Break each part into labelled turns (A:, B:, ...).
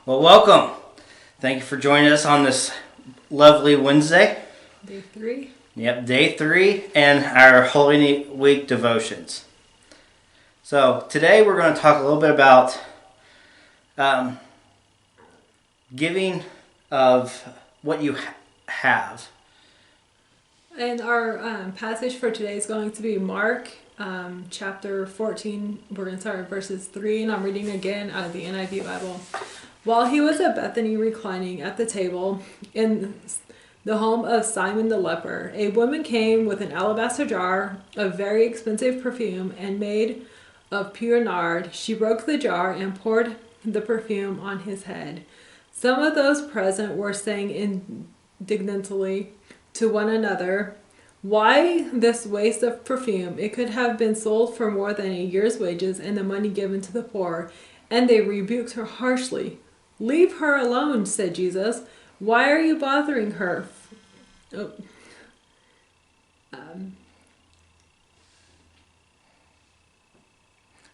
A: Well, welcome. Thank you for joining us on this lovely Wednesday.
B: Day 3.
A: Yep, day 3 and our Holy Week devotions. So today we're going to talk a little bit about giving of what you have.
B: And our passage for today is going to be Mark chapter 14. We're going to start at verses 3, and I'm reading again out of the NIV Bible. While he was at Bethany reclining at the table in the home of Simon the leper, a woman came with an alabaster jar of very expensive perfume and made of pure nard. She broke the jar and poured the perfume on his head. Some of those present were saying indignantly to one another, "Why this waste of perfume? It could have been sold for more than a year's wages and the money given to the poor." And they rebuked her harshly. "Leave her alone," said Jesus. "Why are you bothering her?"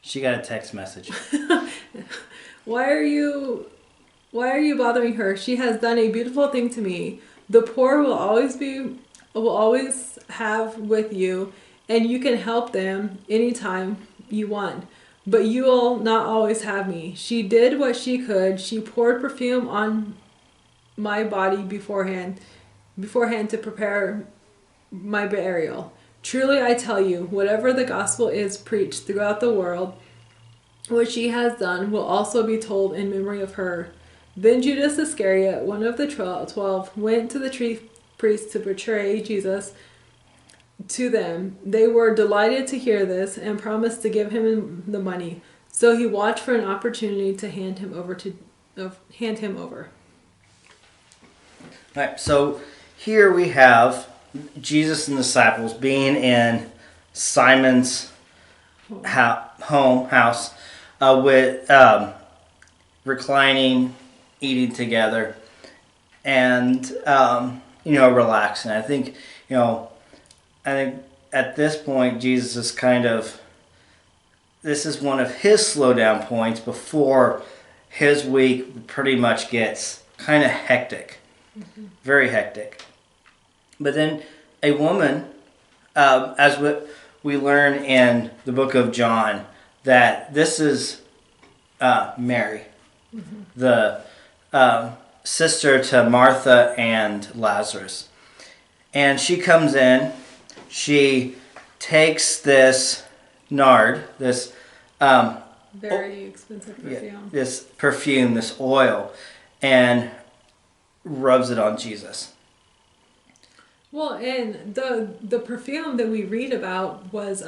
A: She got a text message.
B: Why are you bothering her? She has done a beautiful thing to me. The poor will always have with you, and you can help them anytime you want. But you will not always have me. She did what she could. She poured perfume on my body beforehand to prepare my burial. Truly I tell you, whatever the gospel is preached throughout the world, what she has done will also be told in memory of her. Then Judas Iscariot, one of the 12, went to the chief priests to betray Jesus to them. They were delighted to hear this and promised to give him the money. So he watched for an opportunity to hand him over.
A: All right, so here we have Jesus and the disciples being in Simon's house with reclining, eating together, and relaxing. I think at this point Jesus is this is one of his slowdown points before his week pretty much gets kind of hectic. Mm-hmm. Very hectic. But then a woman, as we learn in the book of John, that this is Mary, mm-hmm. the sister to Martha and Lazarus. And she comes in, she takes this nard, this
B: very expensive perfume.
A: This perfume, this oil, and rubs it on Jesus.
B: Well, and the perfume that we read about was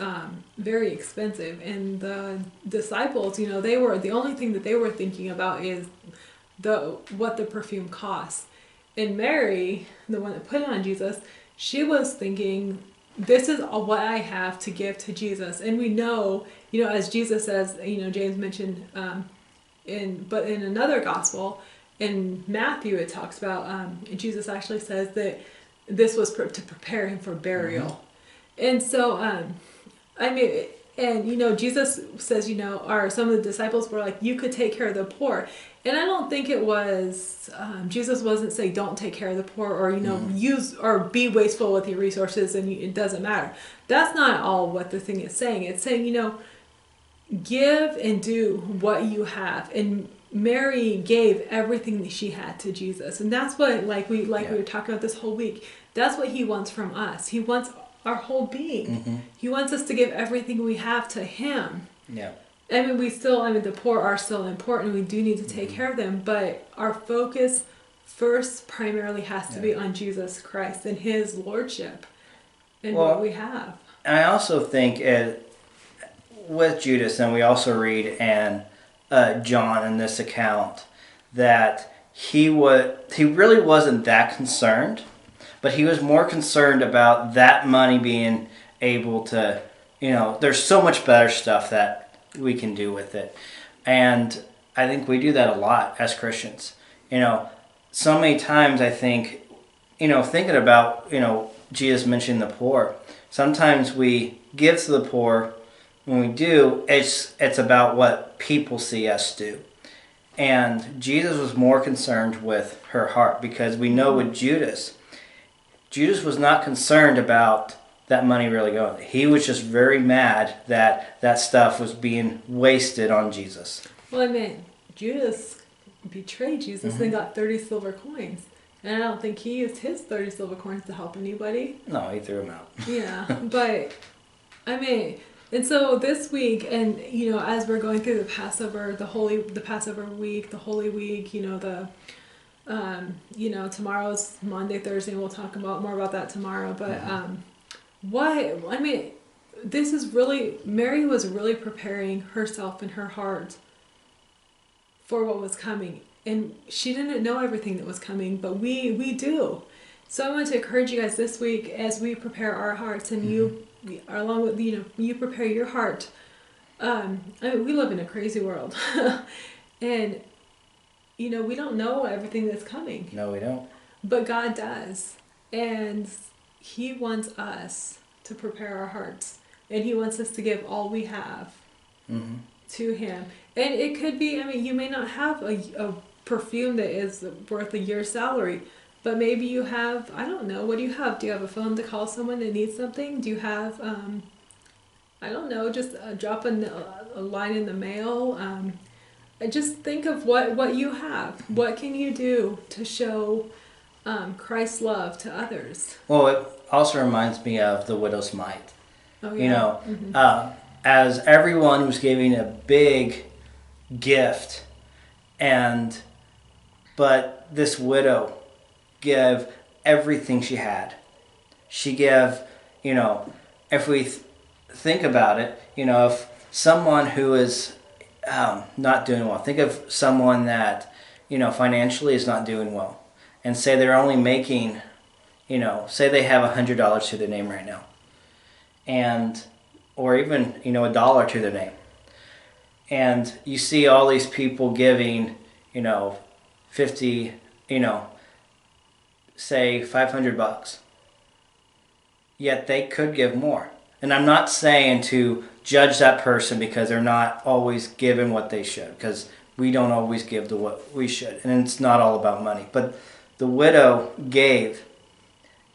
B: very expensive, and the disciples, they were the only thing that they were thinking about is what the perfume costs. And Mary, the one that put it on Jesus, she was thinking, this is what I have to give to Jesus. And we know, as Jesus says, James mentioned, in another gospel, in Matthew, it talks about, Jesus actually says that this was to prepare him for burial. Mm-hmm. And so, Jesus says, or some of the disciples were like, you could take care of the poor. And I don't think it was, Jesus wasn't saying don't take care of the poor or, use or be wasteful with your resources and it doesn't matter. That's not all what the thing is saying. It's saying, give and do what you have. And Mary gave everything that she had to Jesus. And that's what, we were talking about this whole week, that's what he wants from us. He wants our whole being. Mm-hmm. He wants us to give everything we have to him.
A: Yeah.
B: The poor are still important. We do need to take care of them, but our focus first primarily has to be on Jesus Christ and his lordship and what we have.
A: And I also think with Judas, and we also read in John in this account, that he really wasn't that concerned, but he was more concerned about that money being able to, there's so much better stuff that we can do with it. And I think we do that a lot as Christians. So many times I think, thinking about, Jesus mentioning the poor, sometimes we give to the poor. When we do, it's about what people see us do. And Jesus was more concerned with her heart, because we know with Judas was not concerned about that money really going. He was just very mad that that stuff was being wasted on Jesus.
B: Well, I mean, Judas betrayed Jesus and got 30 silver coins. And I don't think he used his 30 silver coins to help anybody.
A: No, he threw them out.
B: Yeah, but I mean, and so this week, and you know, as we're going through the Passover, the Passover week, the Holy Week, you know, you know, tomorrow's Monday, Thursday, and we'll talk about more about that tomorrow. But this is really, Mary was really preparing herself and her heart for what was coming. And she didn't know everything that was coming, but we do. So I want to encourage you guys this week as we prepare our hearts, and you, along with, you know, you prepare your heart. I mean, we live in a crazy world. And, you know, we don't know everything that's coming.
A: No, we don't.
B: But God does. And He wants us to prepare our hearts. And He wants us to give all we have to Him. And it could be, I mean, you may not have a perfume that is worth a year's salary, but maybe you have, I don't know, what do you have? Do you have a phone to call someone that needs something? Do you have, I don't know, just drop a line in the mail? Just think of what you have. What can you do to show Christ's love to others?
A: Well, it also reminds me of the widow's mite.
B: Oh, yeah.
A: You know, as everyone was giving a big gift, but this widow gave everything she had. She gave, you know, if we think about it, you know, if someone who is not doing well, think of someone that, you know, financially is not doing well, and say they're only making, you know, say they have $100 to their name right now, or even, you know, $1 to their name. And you see all these people giving, you know, 50, you know, say $500. Yet they could give more. And I'm not saying to judge that person because they're not always giving what they should, because we don't always give to what we should. And it's not all about money. But the widow gave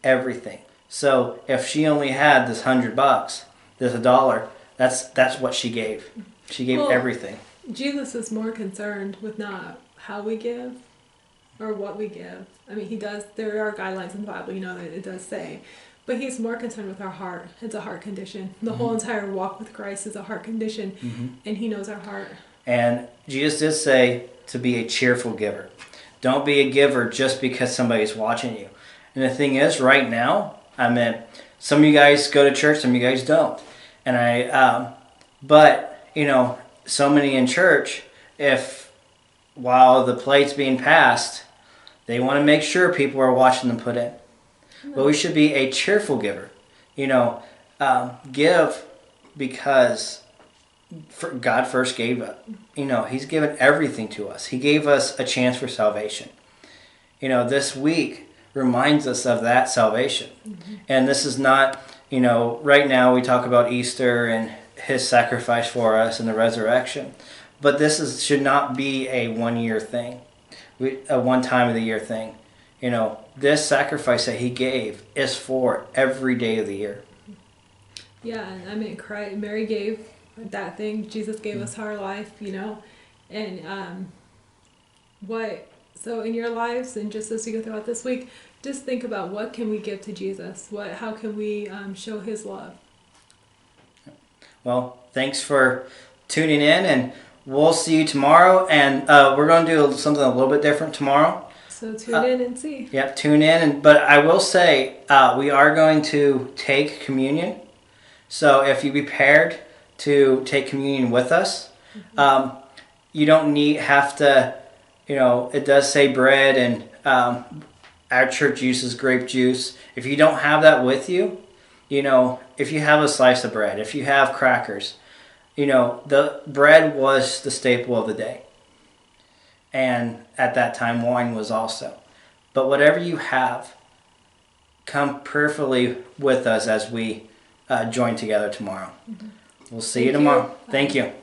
A: everything. So if she only had this $100, this $1, that's what she gave. She gave everything.
B: Jesus is more concerned with not how we give or what we give. I mean, He does, there are guidelines in the Bible, you know, that it does say. But He's more concerned with our heart. It's a heart condition. The whole entire walk with Christ is a heart condition. And He knows our heart.
A: And Jesus did say to be a cheerful giver. Don't be a giver just because somebody's watching you. And the thing is, right now, I mean, some of you guys go to church, some of you guys don't. And but, you know, so many in church, if while the plate's being passed, they want to make sure people are watching them put in. But we should be a cheerful giver. You know, give because God first gave it. You know, He's given everything to us. He gave us a chance for salvation. You know, this week reminds us of that salvation. And this is not, you know, right now we talk about Easter and His sacrifice for us and the resurrection. But this should not be a 1 year thing, a one time of the year thing. You know, this sacrifice that He gave is for every day of the year.
B: Yeah, and I mean, Mary gave that thing. Jesus gave us our life, you know. And so in your lives, and just as you go throughout this week, just think about what can we give to Jesus? How can we show His love?
A: Well, thanks for tuning in, and we'll see you tomorrow. And we're going to do something a little bit different tomorrow.
B: So tune in and see.
A: Yep, tune in. But I will say we are going to take communion. So if you be prepared to take communion with us, you don't have to, you know, it does say bread, and our church uses grape juice. If you don't have that with you, you know, if you have a slice of bread, if you have crackers, you know, the bread was the staple of the day. And at that time, wine was also. But whatever you have, come prayerfully with us as we join together tomorrow. We'll see you tomorrow. Thank you.